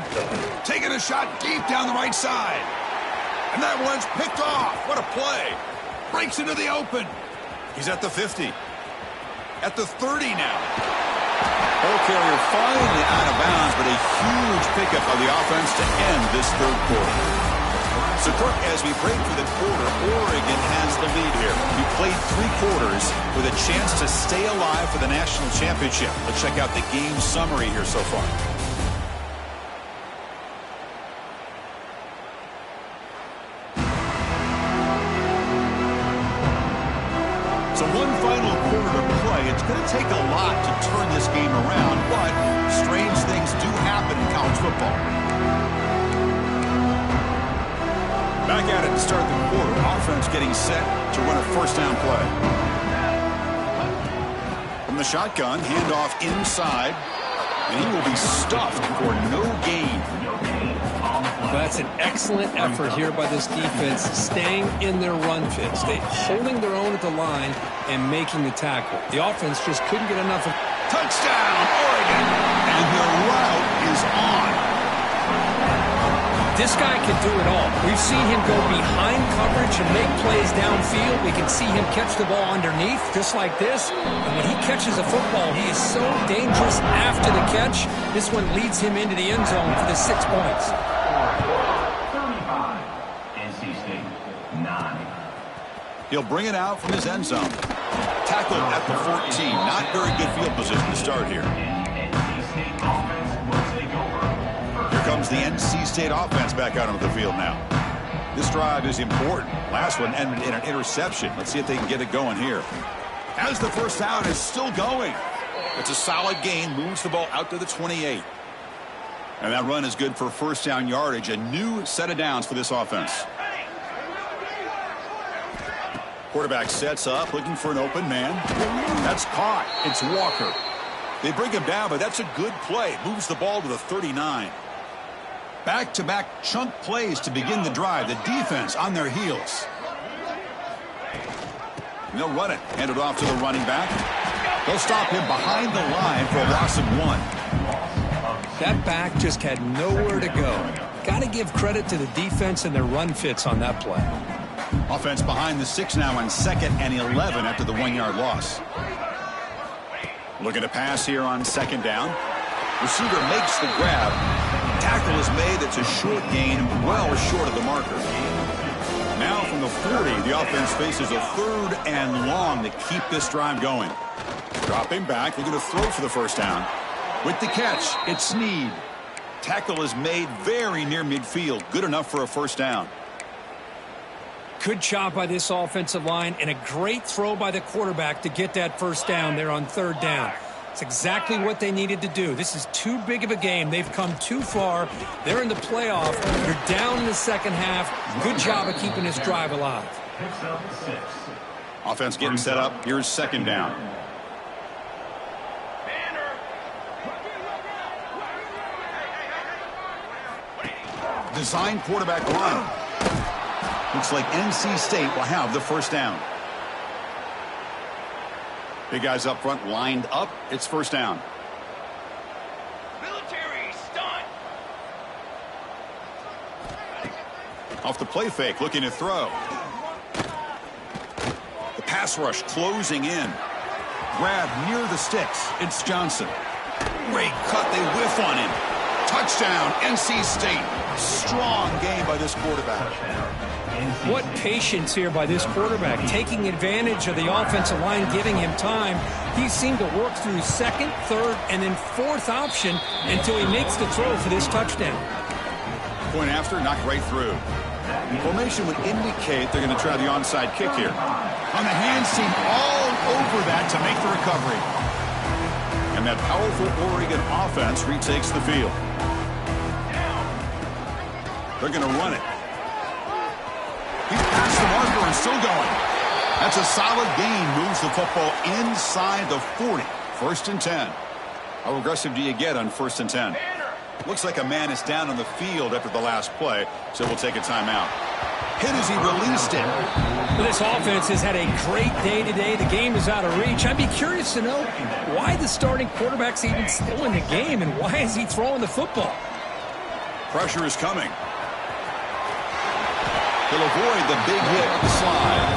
Taking a shot deep down the right side. And that one's picked off. What a play. Breaks into the open. He's at the 50. At the 30 now. Ball carrier finally out of bounds, but a huge pickup of the offense to end this third quarter. So, Kirk, as we break for the quarter, Oregon has the lead here. We played 3 quarters with a chance to stay alive for the national championship. Let's check out the game summary here so far. So one final quarter to play. It's going to take a lot to turn this game around, but strange things do happen in college football. Back at it to start the quarter. Offense getting set to run a first down play. From the shotgun, handoff inside, and he will be stuffed for no gain. Well, that's an excellent effort here by this defense, staying in their run fits. They holding their own at the line and making the tackle. The offense just couldn't get enough of. Touchdown, Oregon! And the route is on. This guy can do it all. We've seen him go behind coverage and make plays downfield. We can see him catch the ball underneath, just like this. And when he catches a football, he is so dangerous after the catch. This one leads him into the end zone for the 6 points. 35, NC State, 9. He'll bring it out from his end zone. Tackled at the 14. Not very good field position to start here. Here comes the NC State offense back out onto the field now. This drive is important. Last one ended in an interception. Let's see if they can get it going here. As the first down is still going. It's a solid gain. Moves the ball out to the 28. And that run is good for first down yardage. A new set of downs for this offense. Quarterback sets up, looking for an open man. That's caught. It's Walker. They bring him down, but that's a good play. Moves the ball to the 39. Back-to-back chunk plays to begin the drive. The defense on their heels. And they'll run it. Hand it off to the running back. They'll stop him behind the line for a loss of 1. That back just had nowhere to go. Got to give credit to the defense and their run fits on that play. Offense behind the 6 now on 2nd and 11 after the 1-yard loss. Looking to pass here on 2nd down. Receiver makes the grab. Tackle is made. That's a short gain, well short of the marker. Now from the 40, the offense faces a 3rd and long to keep this drive going. Dropping back, looking to throw for the first down. With the catch, it's Snead. Tackle is made very near midfield. Good enough for a first down. Good job by this offensive line and a great throw by the quarterback to get that first down there on 3rd down. It's exactly what they needed to do. This is too big of a game. They've come too far. They're in the playoff. They're down in the second half. Good job of keeping this drive alive. Offense getting set up. Here's 2nd down. Design quarterback run. Looks like NC State will have the first down. Big guys up front lined up. It's first down. Military stunt. Off the play fake, looking to throw. The pass rush closing in. Grab near the sticks. It's Johnson. Great cut. They whiff on him. Touchdown, NC State. Strong game by this quarterback. What patience here by this quarterback, taking advantage of the offensive line, giving him time. He seemed to work through 2nd, 3rd, and then 4th option until he makes the throw for this touchdown. Point after, knocked right through. Formation would indicate they're going to try the onside kick here. On the hand seam all over that to make the recovery. And that powerful Oregon offense retakes the field. They're going to run it. He's past the marker and still going. That's a solid gain. Moves the football inside the 40. 1st and 10. How aggressive do you get on 1st and 10? Looks like a man is down on the field after the last play, so we'll take a timeout. Hit as he released it. Well, this offense has had a great day today. The game is out of reach. I'd be curious to know why the starting quarterback's even still in the game and why is he throwing the football? Pressure is coming. He'll avoid the big hit of the slide.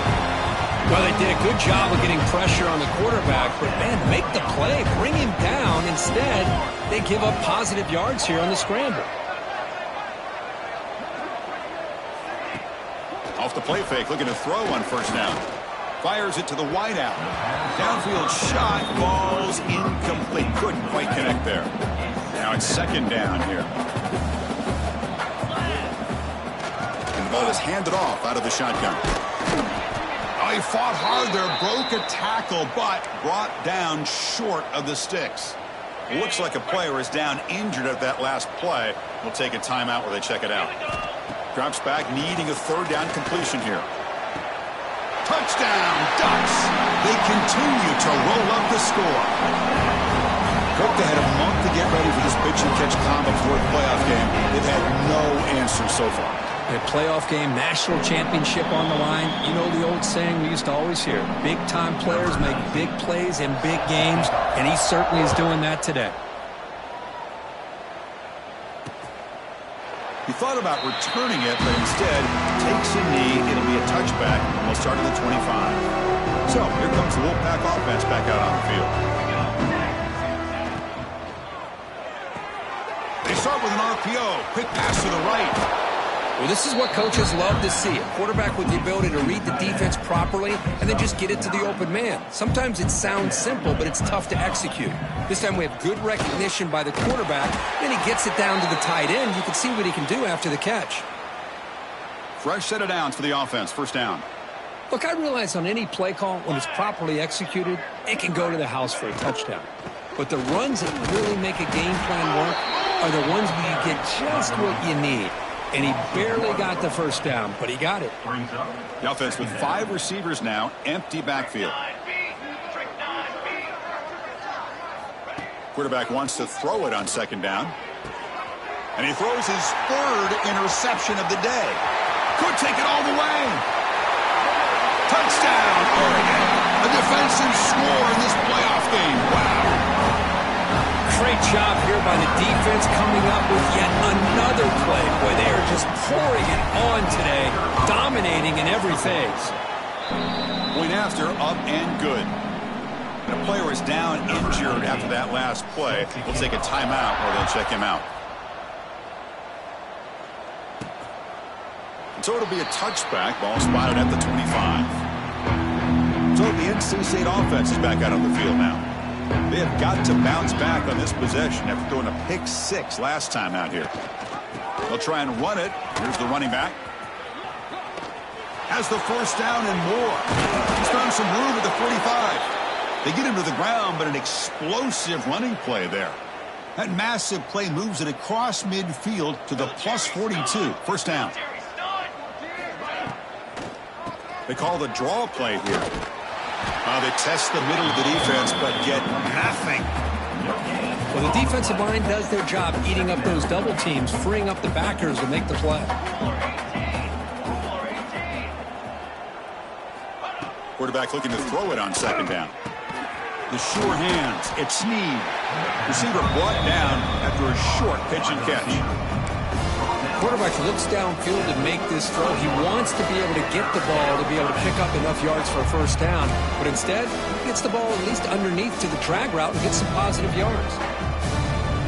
Well, they did a good job of getting pressure on the quarterback, but, man, make the play, bring him down. Instead, they give up positive yards here on the scramble. Off the play fake, looking to throw on first down. Fires it to the wideout. Downfield shot, falls incomplete. Couldn't quite connect there. Now it's 2nd down here. And the ball is handed off out of the shotgun. Oh, he fought hard there, broke a tackle, but brought down short of the sticks. It looks like a player is down injured at that last play. We'll take a timeout where they check it out. Drops back, needing a 3rd down completion here. Touchdown, Ducks. They continue to roll up the score. Cook, they had a month to get ready for this pitch-and-catch combo for the playoff game. They've had no answer so far. A playoff game, national championship on the line. You know the old saying we used to always hear, big-time players make big plays in big games, and he certainly is doing that today. He thought about returning it, but instead takes a knee. It'll be a touchback, and we'll start at the 25. So here comes the Wolfpack offense back out on the field. They start with an RPO. Quick pass to the right. Well, this is what coaches love to see. A quarterback with the ability to read the defense properly and then just get it to the open man. Sometimes it sounds simple, but it's tough to execute. This time we have good recognition by the quarterback. Then he gets it down to the tight end. You can see what he can do after the catch. Fresh set of downs for the offense. First down. Look, I realize on any play call, when it's properly executed, it can go to the house for a touchdown. But the runs that really make a game plan work are the ones where you get just what you need. And he barely got the first down, but he got it. The offense with 5 receivers now, empty backfield. Quarterback wants to throw it on 2nd down. And he throws his 3rd interception of the day. Could take it all the way. Touchdown, Oregon. A defensive score in this playoff game. Wow. Great job here by the defense coming up with yet another play. Boy, they are just pouring it on today, dominating in every phase. Point after, up and good. And a player is down injured after that last play. We'll take a timeout or they'll check him out. So it'll be a touchback. Ball spotted at the 25. So the NC State offense is back out on the field now. They have got to bounce back on this possession after throwing a pick 6 last time out here. They'll try and run it. Here's the running back. Has the first down and more. He's found some room at the 45. They get him to the ground, but an explosive running play there. That massive play moves it across midfield to the plus 42. First down. They call the draw play here. They test the middle of the defense, but get nothing. Well, the defensive line does their job eating up those double teams, freeing up the backers to make the play. Quarterback looking to throw it on second down. The sure hands. It's Snead. Receiver brought down after a short pitch and catch. Quarterback looks downfield to make this throw. He wants to be able to get the ball to be able to pick up enough yards for a first down. But instead, he gets the ball at least underneath to the drag route and gets some positive yards.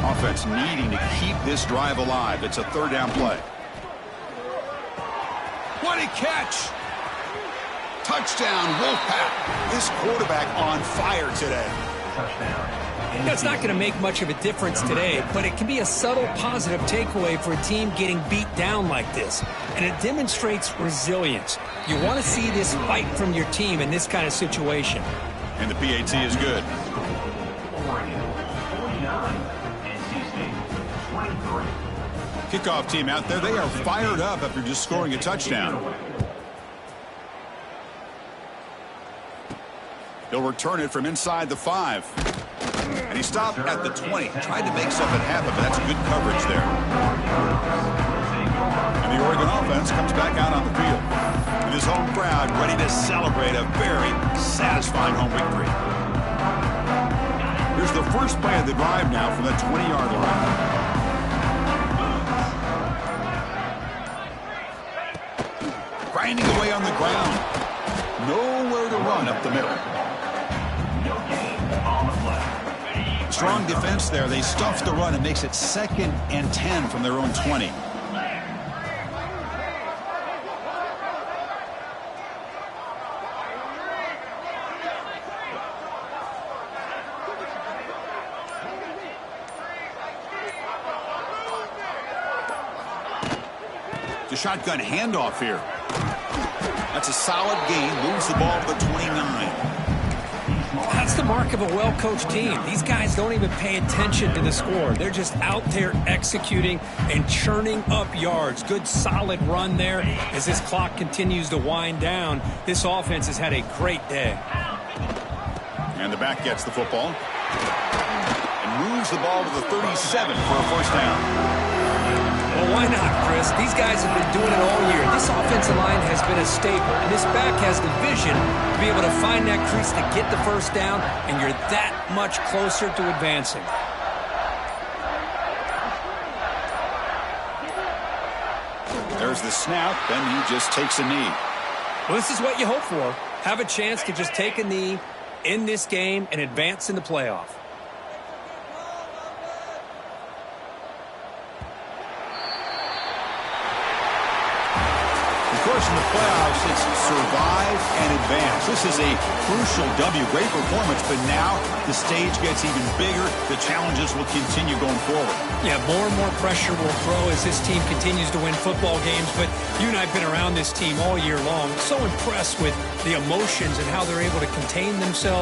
Offense needing to keep this drive alive. It's a third down play. What a catch! Touchdown, Wolfpack. This quarterback on fire today. It's not going to make much of a difference today, but it can be a subtle positive takeaway for a team getting beat down like this. And it demonstrates resilience. You want to see this fight from your team in this kind of situation. And the PAT is good. Kickoff team out there. They are fired up after just scoring a touchdown. He'll return it from inside the 5. And he stopped at the 20. Tried to make something happen, but that's good coverage there. And the Oregon offense comes back out on the field. With his home crowd ready to celebrate a very satisfying home victory. Here's the first play of the drive now from the 20-yard line. Grinding away on the ground. Nowhere to run up the middle. Strong defense there. They stuff the run and makes it 2nd and 10 from their own 20. The shotgun handoff here. That's a solid gain. Moves the ball to the 29. That's the mark of a well-coached team. These guys don't even pay attention to the score. They're just out there executing and churning up yards. Good, solid run there as this clock continues to wind down. This offense has had a great day. And the back gets the football. And moves the ball to the 37 for a first down. Well, why not, Chris? These guys have been doing it all year. This offensive line has been a staple, and this back has the vision to be able to find that crease to get the first down, and you're that much closer to advancing. There's the snap, then he just takes a knee. Well, this is what you hope for. Have a chance to just take a knee in this game and advance in the playoff. Of course, in the playoffs, it's survive and advance. This is a crucial W. Great performance, but now the stage gets even bigger. The challenges will continue going forward. Yeah, more and more pressure will grow as this team continues to win football games, but you and I have been around this team all year long. So impressed with the emotions and how they're able to contain themselves.